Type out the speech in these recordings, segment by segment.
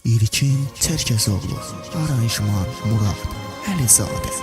İlkin Çerkezoğlu, aranjman Murad Əlizadə.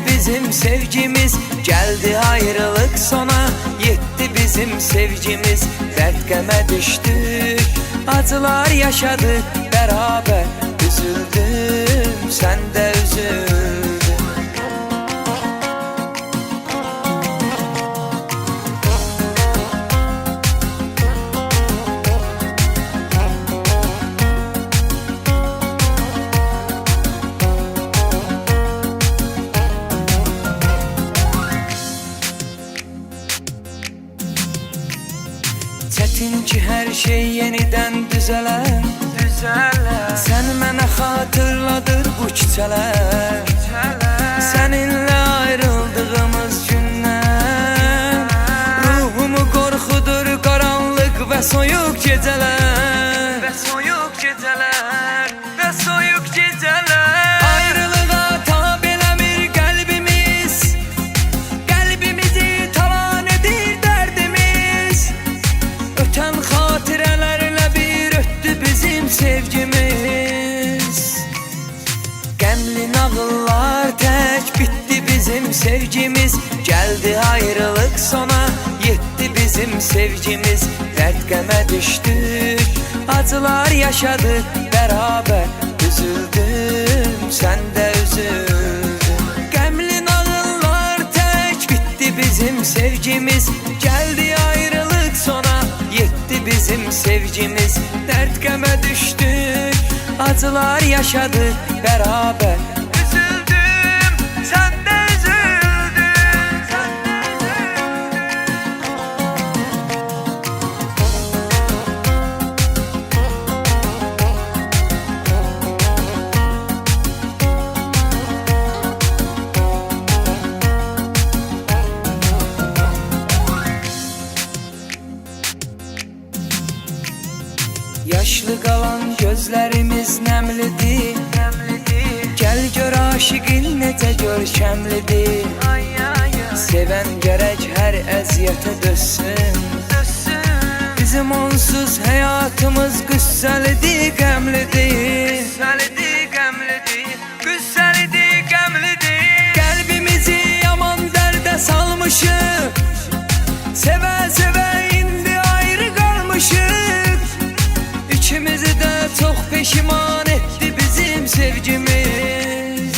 Bizim sevgimiz geldi, ayrılık sona yetti bizim sevgimiz. Dert qəmə düşdük, acılar yaşadık beraber. Üzüldüm, sen de üzüldün. Çetin ki her şey yeniden düzelen, sen mənə xatırladır bu küçələr. Seninle ayrıldığımız gündən ruhumu qorxudur qaranlıq və soyuq gecələr. Ayrılığa tab eləmir qəlbimiz, qəlbimizi talan edir dərdimiz. Ötən xatirələrlə bir ötdü bizim sevgimiz. Qəmli nağıllar tək bitdi bizim sevgimiz. Gəldi ayrılıq sona yetti bizim sevgimiz. Dərd qəmə düşdük, acılar yaşadık beraber. Üzüldüm, sen de üzüldün. Qəmli nağıllar tək bitdi bizim sevgimiz. Gəldi ayrılık sona yetti bizim sevgimiz. Dert qəmə düşdük, acılar yaşadık beraber. Üzüldüm, sen de üzüldün. Yaşlı qalan gözlərimiz nəmlidir. Gəl gör aşıqın necə görkəmlidir. Sevən gərək hər əziyyətə dözsün. Bizim onsuz həyatımız qüssəlidir, qəmlidir. Qəlbimizi yaman dərdə salmışıq, sevə-sevə indi ayrı qalmışıq. İkimizi de çok peşiman etti bizim sevgimiz.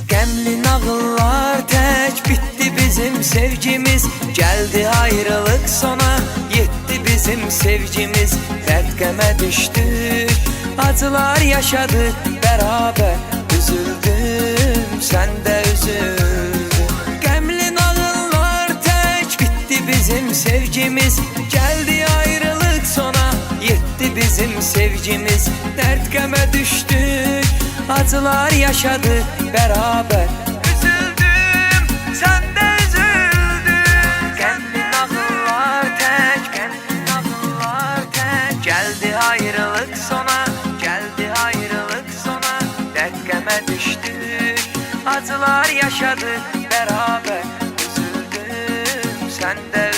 Qəmli nağıllar tək bitti bizim sevgimiz. Geldi ayrılık sona yetti bizim sevgimiz. Dert qəmə düşdük, acılar yaşadık beraber. Üzüldüm, sen de üzüldün. Qəmli nağıllar tək bitti bizim sevgimiz. Geldi ayrılık sona yetti bizim sevgimiz. Dert qəmə düşdük, acılar yaşadık beraber. Üzüldüm, sen de üzüldün. Qəmli nağıllar tək, geldi ayrılık sona, dert qəmə düşdük, acılar yaşadık beraber. Üzüldüm, sen de